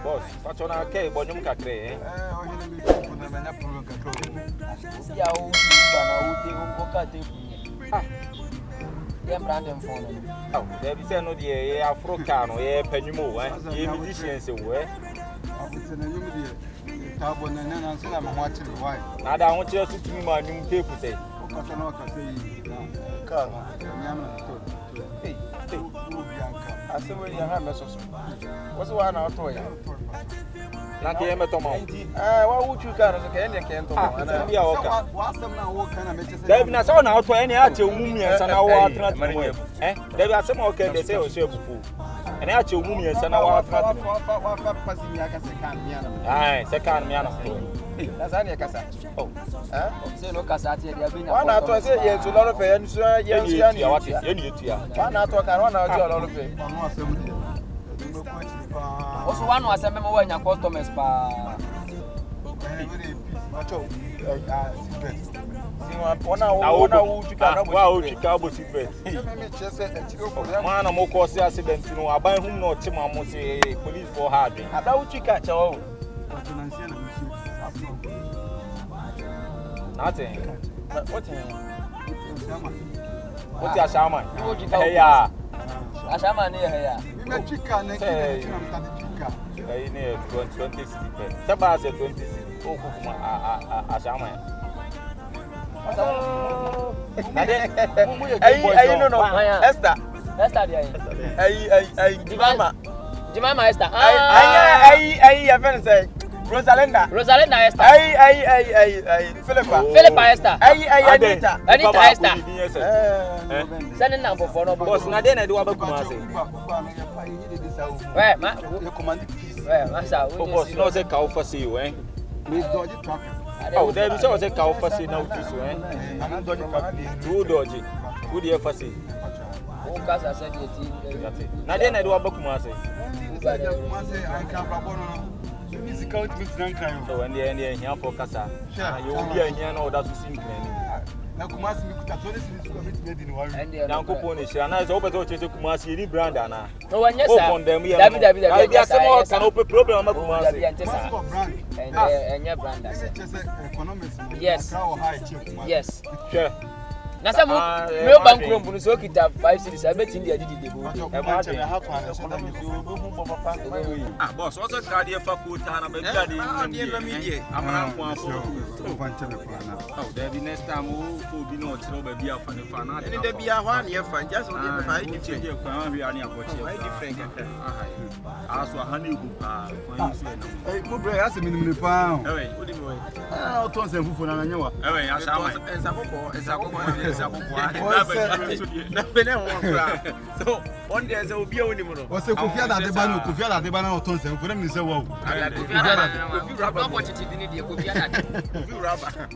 Boss, what's on our cake? Bonum Cacre, Brandon phone. Oh, there is no dear Afrocano, a penumo, eh? Musicians away. I don't want you to see my new paper say. I said, well, you have messages. What's the one out of you? Not the Ematomo. What would you carry again? You can't talk. There is no out for any actual women and our money. Eh? There are some okay, they say, or share and actual women and our aye, second piano. That's any casa. Oh, say no casa. One out of say yes, a lot of fans. Yes, one out of one out of it. Also, one was a member when your customers. Man, I'm more cautious accident. You know, I buy whom not Timamo say police for hard. About you catch all. Nothing. What's your shaman? Hey, yeah. A shaman near here. We met chicken next to 20 city. Sabas 20 city. Oh, a shaman. Esther. Jemima Esther. I haven't said Rosalinda Esther. Philippa Esther. Anita Esther. Send a number for no boss. Nadena do about Kumasi. Where, ma? You command peace. Where, Massa? Boss, no, say cow for see you, eh? Oh, there is also a cow for see now, too, eh? I'm not dodgy. Good year for see. Because I said it. Nadena do about Kumasi. So when the end here for Casa, you will be here now that to sing. Now, Kumasi, you could have now, Kuponish, and I hope to chase Kumasi, any brand. No one, yes, on them. I be a small can open problem of Kumasi and your brand. Yes, yes, sure. Now, some real bank room will soak it up 5 cities. I bet India did it. Boss, what's a cardiac faculty? I'm oh, there be next time who be no trouble be a funny fan. And there be a 1 year fan just only 5 different. As for honey, that's a minimum pound. Oh, tons of food and you so one day there will be only one. What's the Kufia that the Banu, Kufia that the Banu or Tons and for them is a wow.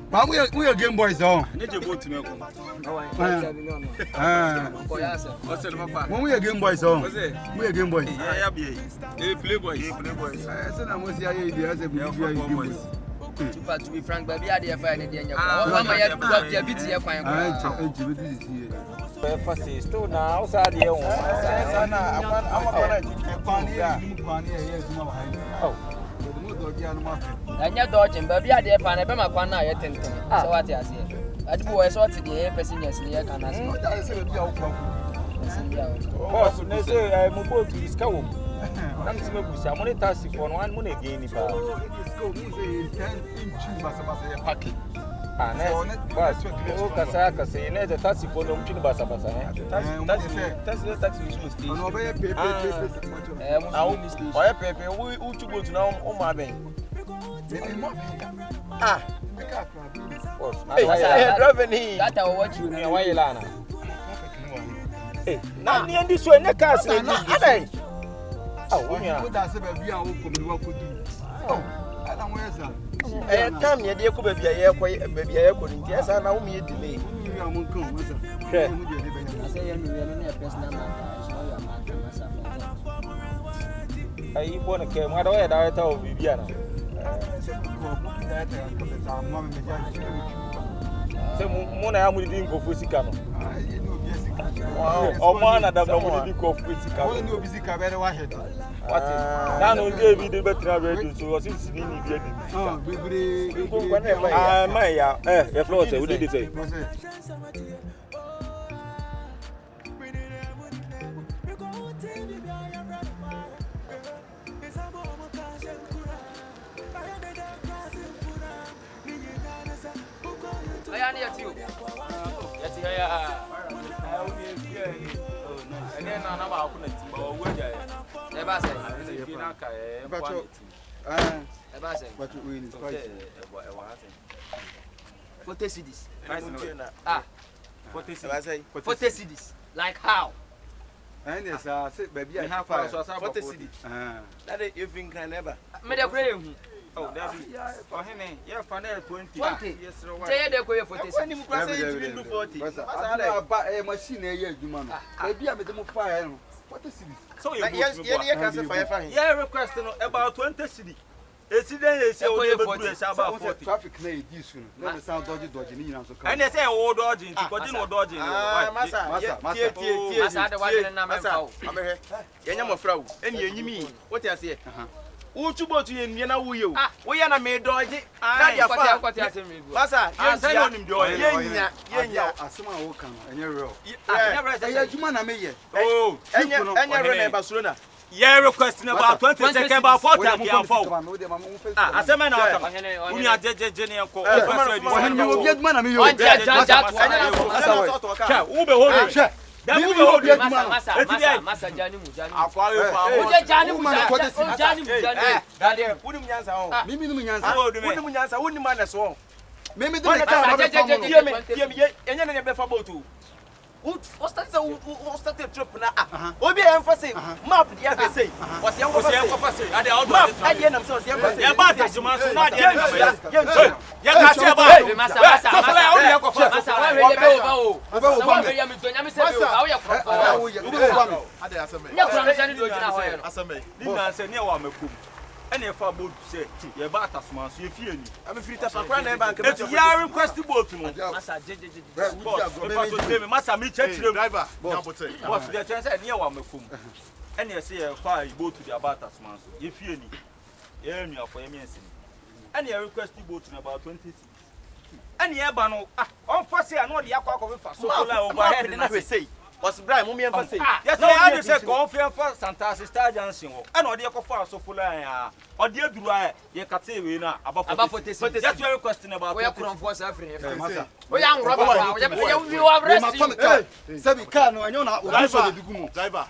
But we are Game Boys on. Need to go to know. When we are Game Boys on, we are Game Boys. Playboys. I said I must hear you as a boys. To be frank, baby, I didn't find it in your car. Still now, outside the and you're dodging, baby, I didn't find a bema quan now yet. So what I say, I do a sort of the passengers near Canas. Boss, they say I'm going to discover. I'm only taxi for 1 money again. If I packet. Casaka say, never taxi for them to Basabasa. That's the taxi station. I pay who to go to now on my bank. Ah, driving that's what you know. Why, Lana? Hey, now near this way, the castle. Oh, yeah. That's a baby. I will come to do. Oh, I don't wear that. And come here, dear, could be a year, baby. I couldn't. Yes, I know me delay. I won't come. I say, I'm a personal matter. I want to come. What do I tell Viviana? So, Mona, I'm with him for Fusicano. Omo na da no mo di ko physical. Only no physical very wahed. What? Na no dey bi dey betra radio so o since ni ni bi dey. Ah, bebre. Ah, my ya. Your floor say we dey say. Ayani yati o. Yati ya. And then na ba ku na ti ba wo ja ya. E ba say. Fi na ka e But E ba say. but we need price. Forty cedis. Ah. 40 cedis. Like how? And yes, say baby I have have 40 cedis. That is you think can never. Me dey pray hu. Oh, that be. For him, yeah, for 20. 20. Yes, Say dey koye 40 cedis. When you say you do 40. Asa ba e machine e ye adwuma no. Baby am dem fire no. 40 cedis. So you can say fire. Yeah, request no about 20 cedis. Esi den esi o dey be say about 40. Traffic na e di su no. Let me sound dodgy ni nyina so come. And they say o dodging, because no dodging. Masa. Masa de wa na me fa o. Amehe. Yenya mofra wo. Eni enyimi. What you say? Uchu botu ye nwie na wo ye o. Wo ye na me dodge. Na dia fa. Kwati asemi go. Masa, ye onim de o ye. Yenya. Asema wo kan. Enye real. Never say adwuma na me ye. oh, Enya real na Barcelona. yeah, requesting about 20 seconds about 40 and 4. Ah, asema na waka. Uni ajeje ne enko. Obi adwuma na me yo. Ube hold. That move hold masa jani mu jani. Akwari fa. Oje jani mu jani. Dade, woni munyansa ho. Mimi nu munyansa. Woni munyansa, woni man na so. Mimi de ka na be Tie me, enya na be fa botu. O start trip na obi emphasize map dia be say. O se enko fa say. Ade out. Map ade nam so se enko say. Ya ba ta juma so na de na be. Ya ka se ba. Masa. So fala o de ko fa. Masa wa we be o ba o. Wa we ya mi to nya mi se be o. Awo ya kro. Ade aseme. Nya kro no se ni do jina ho ye no. Aseme. Ni na se ne wa makum. Ene fa boat say ye ba atasuma so ye fie ni. Am free tap akwa na e bank. If you are request boat no. Masa jeje. Boss, if I to say me masa me check Driver, boss, the chance say ne wa makum. Ene ye say ye fa boat to the about atasuma so ye fie ni. Ye nua for ye miensi ni. Ene ye request boat na about 20 cedis. Ene ye ba no on fa say na de yakwa akọ fa so la overhead na say. Was Brian mummy emphasize. Yes, no, I just say confirm for Santa Sister Johnson. And or the for so full or the dura ye kate we na about 40. That's your question about we are from force Africa. We young robber. We are arrested. Sabi car no anyo na driver de gumu. Driver.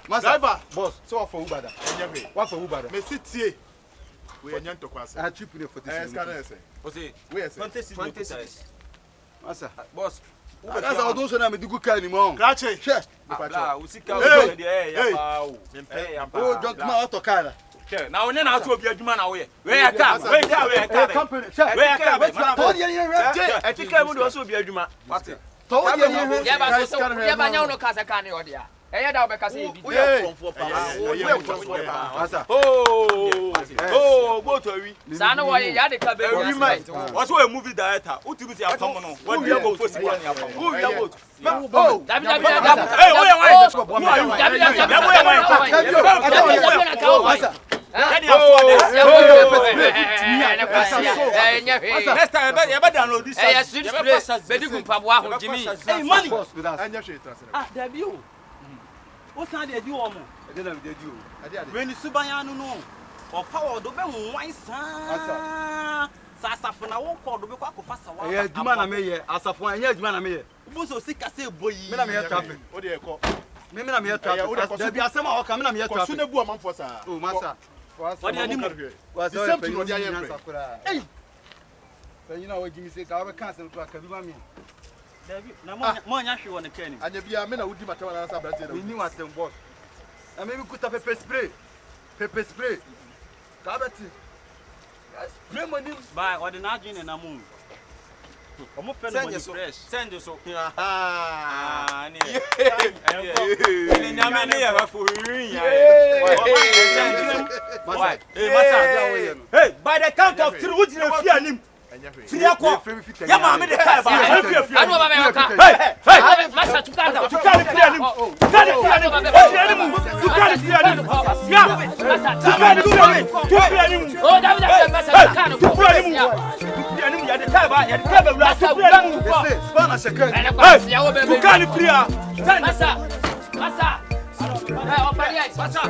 Boss, so for Uber da. Enyewe. What for Uber da? Me sit we enye to kwase. I cheap the 40. O say we say 20 cedis. Masa. Boss. That's how those na me dugu car ni mo. Grache. Che. Ah, usika o de ya pa o. Oh, don't come out to car. Na onye na aso obi adwuma na wo ye. We ya car. Company. We ya car. To the yen Etika mu do so obi adwuma. What? To the yen Ya ba so ya ba nya no kasa kan o dia. Eya da obeka say bi. We are from pa. Masa. Oh, go to wi. Sa na wo ye ya de ka be respect. What's a movie director? Who tibisi apam no? What be go to see one apam? Who we are go? Oh, Dabi. Hey, who you want? Next time, you better download this. Hey, switch place. Bedi kumpaboa ho Jimmy. Hey, money. Anya hwe transfer. Ah, Dabi o. What can they do omo? I don't dey do. When Subanya no. O power do be wan san. Sasafo na wo call do be kwa kofa sawa. Eh, adwuma na me ye. Asafo anya adwuma na me ye. Buso sika say boyi. Me na me ye traffic. O de ekọ. Me na me ye traffic. Dabi asema o ka me na me ye traffic. Ko su na bu amamfo sa. Oh, masa. What do you mean? Was the same thing on the other. Hey. But you know what Jimmy say, I will cancel to a Kabiba me. David, na mo nya hwe won Kenny. Anya bia me na wudi matawa na sa brate na. We knew what them boss. And maybe put a pepper spray. Pepper spray. Kabati. Spray money. By ordinary na mo. Omo fe no money fresh. Send you so. Ah, ni. Ni nyame ni ya fa rin ya. Why? Hey, masa. Hey, by the count of 3, who did fear him? Firiako. Ya ma me de kai ba. Anu ba me ka. Hey, Masa tukanda. Tukanda fear him. Masa.